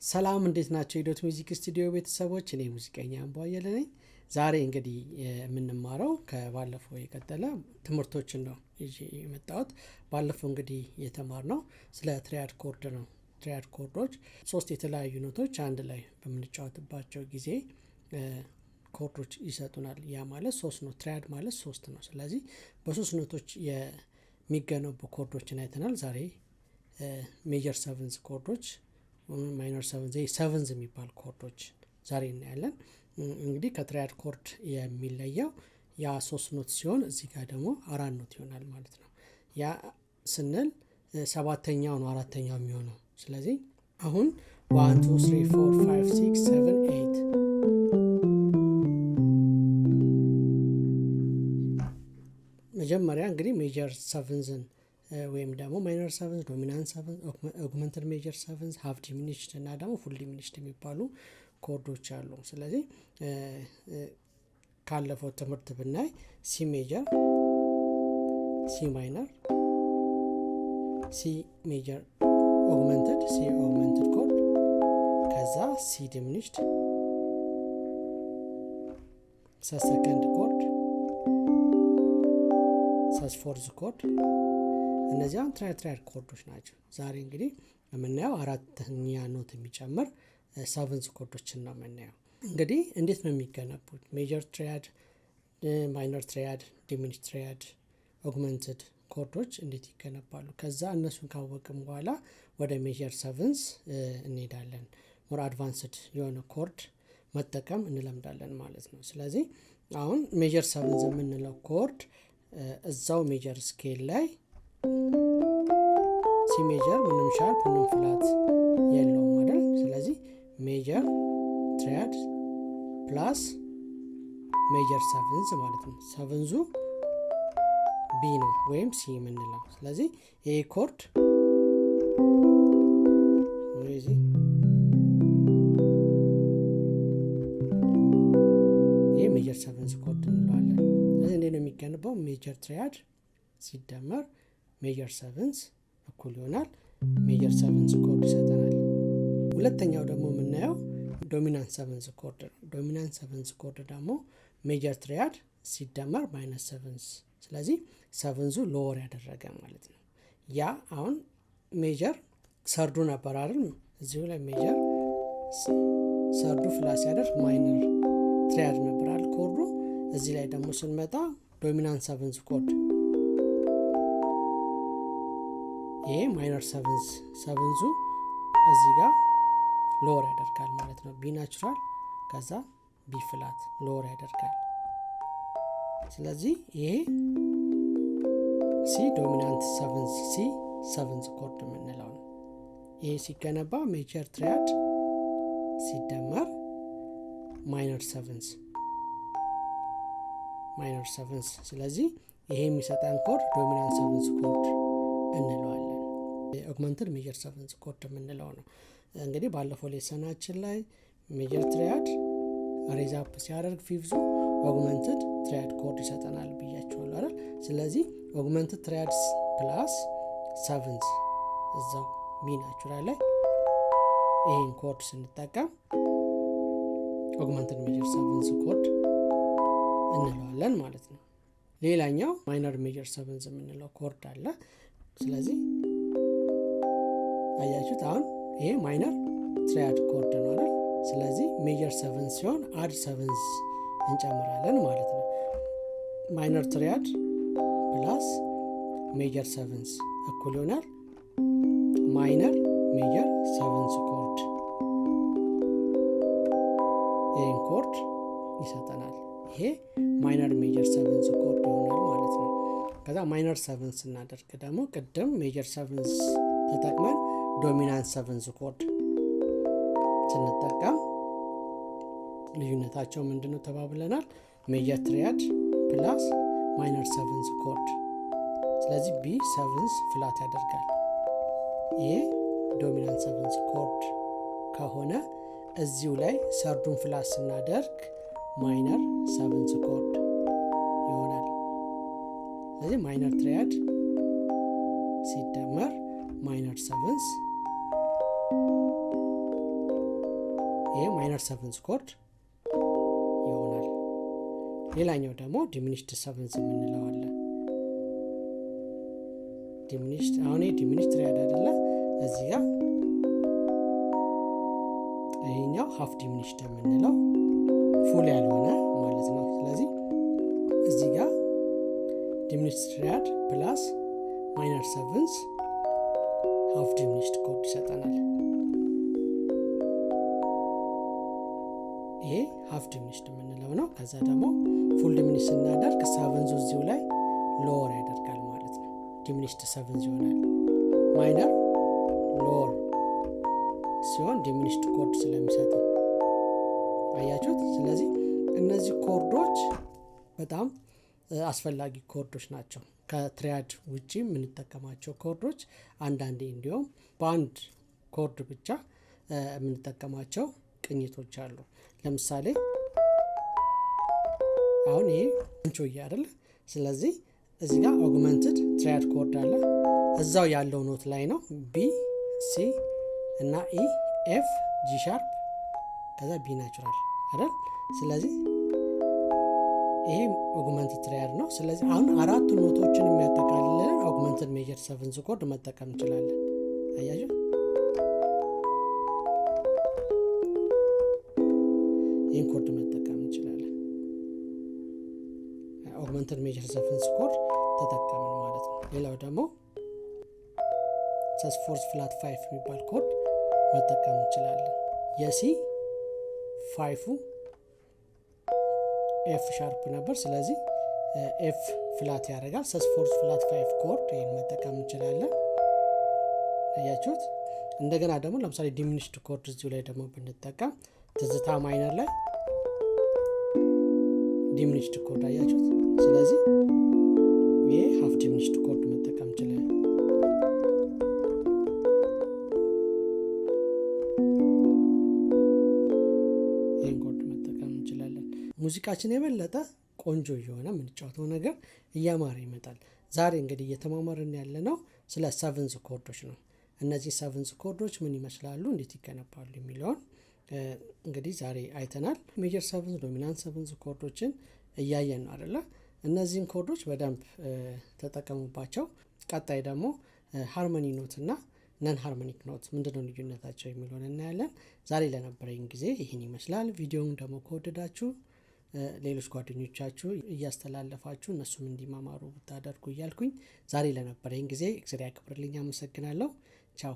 ሰላም እንዴት ናቸው? የዶት ሚውዚክ ስቱዲዮ ቤተሰቦች፣ እኔ ሙዚቀኛ አንቧየለ ነኝ። ዛሬ እንግዲህ የምንማረው ከባለፈው የቀጠለ ትምህርቶችን ነው ይዤ የመጣሁት። ባለፈው እንግዲህ የተማርነው ስለ ትሪያድ ኮርድ ነው። ትሪያድ ኮርዶች ሶስት የተለያዩ ኖቶች አንድ ላይ በምንጫወትባቸው ጊዜ ኮርዶች ይሰጡናል። ያ ማለት ሶስት ነው። ትሪያድ ማለት ሶስት ነው። ስለዚህ በሶስት ኖቶች የሚገነቡ ኮርዶችን አይተናል። ዛሬ ሜጀር ሰቨንዝ ኮርዶች፣ ማይነር ሰቨንዝ የሚባል ኮርዶች ዛሬ እናያለን። እንግዲህ ከትሪያድ ኮርድ የሚለየው ያ ሶስት ኖት ሲሆን እዚህ ጋር ደግሞ አራት ኖት ይሆናል ማለት ነው። ያ ስንል ሰባተኛው ነው አራተኛው የሚሆነው። ስለዚህ አሁን 1 2 3 4 5 6 7 8 መጀመሪያ እንግዲህ ሜጀር ሰቨንዝን ወይም ደግሞ ማይነር ሰቨንዝ፣ ዶሚናንት ሰቨንዝ፣ ኦግመንትድ ሜጀር ሰቨንዝ፣ ሃፍ ዲሚኒሽድ እና ደግሞ ፉል ዲሚኒሽድ የሚባሉ ኮርዶች አሉ። ስለዚህ ካለፈው ትምህርት ብናይ ሲ ሜጀር፣ ሲ ማይነር፣ ሲ ሜጀር ኦግመንትድ፣ ሲ ኦግመንትድ ኮርድ፣ ከዛ ሲ ዲሚኒሽድ፣ ሰከንድ ኮርድ፣ ፎርዝ ኮርድ። እነዚያም ትሪያድ ኮርዶች ናቸው። ዛሬ እንግዲህ የምናየው አራተኛ ኖት የሚጨምር ሰቨንዝ ኮርዶችን ነው የምናየው። እንግዲህ እንዴት ነው የሚገነቡት? ሜጀር ትሪያድ፣ ማይነር ትሪያድ፣ ዲሚኒሽ ትሪያድ፣ ኦግመንትድ ኮርዶች እንዴት ይገነባሉ? ከዛ እነሱን ካወቅም በኋላ ወደ ሜጀር ሰቨንዝ እንሄዳለን። ሞር አድቫንስድ የሆነ ኮርድ መጠቀም እንለምዳለን ማለት ነው። ስለዚህ አሁን ሜጀር ሰቨንዝ የምንለው ኮርድ እዛው ሜጀር ስኬል ላይ ሲ ሜጀር ምንም ሻርፕ ምንም ፍላት የለውም አይደል? ስለዚህ ሜጀር ትሪያድ ፕላስ ሜጀር ሰቨንዝ ማለት ነው። ሰቨንዙ ቢ ነው ወይም ሲ የምንለው። ስለዚህ ይሄ ኮርድ ይሄ ሜጀር ሰቨንዝ ኮርድ እንለዋለን። ስለዚህ እንዴት ነው የሚገነባው? ሜጀር ትሪያድ ሲደመር ሜጀር ሰቨንዝ እኩል ይሆናል ሜጀር ሰቨንዝ ኮርድ ይሰጠናል። ሁለተኛው ደግሞ የምናየው ዶሚናንት ሰቨንዝ ኮርድ ነው። ዶሚናንት ሰቨንዝ ኮርድ ደግሞ ሜጀር ትሪያድ ሲደመር ማይነስ ሰቨንዝ። ስለዚህ ሰቨንዙ ሎወር ያደረገ ማለት ነው። ያ አሁን ሜጀር ሰርዱ ነበር አይደል? እዚሁ ላይ ሜጀር ሰርዱ ፍላት ሲያደርግ ማይነር ትሪያድ ነበር አይደል ኮርዱ። እዚህ ላይ ደግሞ ስንመጣ ዶሚናንት ሰቨንዝ ኮርድ ይሄ ማይነር ሰቨንዙ እዚህ ጋር ሎወር ያደርጋል ማለት ነው። ቢ ናቹራል ከዛ ቢ ፍላት ሎወር ያደርጋል። ስለዚህ ይሄ ሲ ዶሚናንት ሰቨንዝ ኮርድ የምንለው ነው። ይሄ ሲገነባ ሜጀር ትሪያድ ሲደመር ማይነር ሰቨንዝ። ስለዚህ ይሄ የሚሰጠን ኮርድ ዶሚናንት ሰቨንዝ ኮርድ እንለዋለን። ኦግመንትድ ሜጀር ሰቨንዝ ኮርድ የምንለው ነው። እንግዲህ ባለፈው ሌሰናችን ላይ ሜጀር ትሪያድ ሬዝ አፕ ሲያደርግ ፊፍዙ ኦግመንትድ ትሪያድ ኮርድ ይሰጠናል ብያቸዋለሁ አይደል? ስለዚህ ኦግመንትድ ትሪያድ ፕላስ ሰቨንዝ እዛው ቢ ናቹራል ላይ ይሄን ኮርድ ስንጠቀም ኦግመንትድ ሜጀር ሰቨንዝ ኮርድ እንለዋለን ማለት ነው። ሌላኛው ማይነር ሜጀር ሰቨንዝ የምንለው ኮርድ አለ። ስለዚህ አያችሁት አሁን ይሄ ማይነር ትሪያድ ኮርድ ነው አይደል? ስለዚህ ሜጀር ሰቨንዝ ሲሆን አድ ሰቨንዝ እንጨምራለን ማለት ነው። ማይነር ትሪያድ ፕላስ ሜጀር ሰቨንዝ እኩል ይሆናል ማይነር ሜጀር ሰቨንዝ ኮርድ። ይሄን ኮርድ ይሰጠናል። ይሄ ማይነር ሜጀር ሰቨንዝ ኮርድ ይሆናል ማለት ነው። ከዛ ማይነር ሰቨንዝ ስናደርግ ደግሞ ቅድም ሜጀር ሰቨንዝ ተጠቅመን ዶሚናንት ሰቨንዝ ኮርድ ስንጠቀም ልዩነታቸው ምንድነው ተባብለናል? ሜጀር ትሪያድ ፕላስ ማይነር ሰቨንዝ ኮርድ። ስለዚህ ቢ ሰቨንዝ ፍላት ያደርጋል። ይሄ ዶሚናንት ሰቨንዝ ኮርድ ከሆነ እዚሁ ላይ ሰርዱን ፍላት ስናደርግ ማይነር ሰቨንዝ ኮርድ ይሆናል። ስለዚህ ማይነር ትሪያድ ሲደመር ማይነር ሰቨንዝ ይሄ ማይነር ሰቨንዝ ኮርድ ይሆናል። ሌላኛው ደግሞ ዲሚኒሽድ ሰቨንዝ የምንለው አለ። ዲሚኒሽድ አሁን ዲሚኒሽድ ትሪያድ አይደለ እዚህ ጋር ይሄኛው ሃፍ ዲሚኒሽድ የምንለው ፉል ያልሆነ ማለት ነው። ስለዚህ እዚህ ጋር ዲሚኒሽድ ትሪያድ ፕላስ ማይነር ሰቨንዝ ሃፍ ዲሚኒሽድ ኮርድ ይሰጠናል። ይሄ ሃፍ ዲሚኒሽድ የምንለው ነው። ከዛ ደግሞ ፉል ዲሚኒሽድ ስናደርግ ሰቨንዙ እዚሁ ላይ ሎወር ያደርጋል ማለት ነው። ዲሚኒሽድ ሰቨንዝ ይሆናል። ማይነር ሎወር ሲሆን ዲሚኒሽድ ኮርድ ስለሚሰጥ አያችሁት። ስለዚህ እነዚህ ኮርዶች በጣም አስፈላጊ ኮርዶች ናቸው። ከትሪያድ ውጪ የምንጠቀማቸው ኮርዶች አንዳንዴ እንዲሁም በአንድ ኮርድ ብቻ የምንጠቀማቸው ቅኝቶች አሉ። ለምሳሌ አሁን ይሄ አንቾዬ አይደለ? ስለዚህ እዚህ ጋር ኦግመንትድ ትሪያድ ኮርድ አለ። እዛው ያለው ኖት ላይ ነው ቢ ሲ እና ኢ ኤፍ ጂ ሻርፕ ከዛ ቢ ናቹራል አይደል? ስለዚህ ይሄ ኦግመንትድ ትሪያድ ነው። ስለዚህ አሁን አራቱ ኖቶችን የሚያጠቃልለን ኦግመንትድ ሜጀር ሰቨንዝ ኮርድ መጠቀም እንችላለን። አያችሁ ይህን ኮርድ መጠቀም እንችላለን። ኦግመንትድ ሜጀር ሰቨንዝ ኮርድ ተጠቀምን ማለት ነው። ሌላው ደግሞ ሰስ ፎርስ ፍላት 5 የሚባል ኮርድ መጠቀም እንችላለን። የሲ 5ፉ ኤፍ ሻርፕ ነበር። ስለዚህ ኤፍ ፍላት ያደርጋል። ሰስ ፎርስ ፍላት 5 ኮርድ ይህን መጠቀም እንችላለን። አያችሁት። እንደገና ደግሞ ለምሳሌ ዲሚኒሽድ ኮርድ እዚሁ ላይ ደግሞ ብንጠቀም ትዝታ ማይነር ላይ ዲሚኒሽድ ኮርድ አያችሁት። ስለዚህ ይሄ ሃፍ ዲሚኒሽድ ኮርድ መጠቀም እንችላለን። ይህን ኮርድ መጠቀም እንችላለን። ሙዚቃችን የበለጠ ቆንጆ እየሆነ የምንጫወተው ነገር እያማረ ይመጣል። ዛሬ እንግዲህ እየተማማርን ያለ ነው ስለ ሰቨንዝ ኮርዶች ነው። እነዚህ ሰቨንዝ ኮርዶች ምን ይመስላሉ፣ እንዴት ይገነባሉ የሚለውን እንግዲህ ዛሬ አይተናል። ሜጀር ሰቨንዝ፣ ዶሚናንት ሰቨንዝ ኮርዶችን እያየን ነው አይደለ? እነዚህን ኮርዶች በደንብ ተጠቀሙባቸው። ቀጣይ ደግሞ ሃርሞኒ ኖት እና ነን ሃርሞኒክ ኖት ምንድነው ልዩነታቸው የሚለውን እናያለን። ዛሬ ለነበረኝ ጊዜ ይህን ይመስላል። ቪዲዮውን ደግሞ ከወደዳችሁ ሌሎች ጓደኞቻችሁ እያስተላለፋችሁ እነሱም እንዲማማሩ ብታደርጉ እያልኩኝ ዛሬ ለነበረኝ ጊዜ እግዚአብሔር ያክብርልኝ። አመሰግናለሁ። ቻው።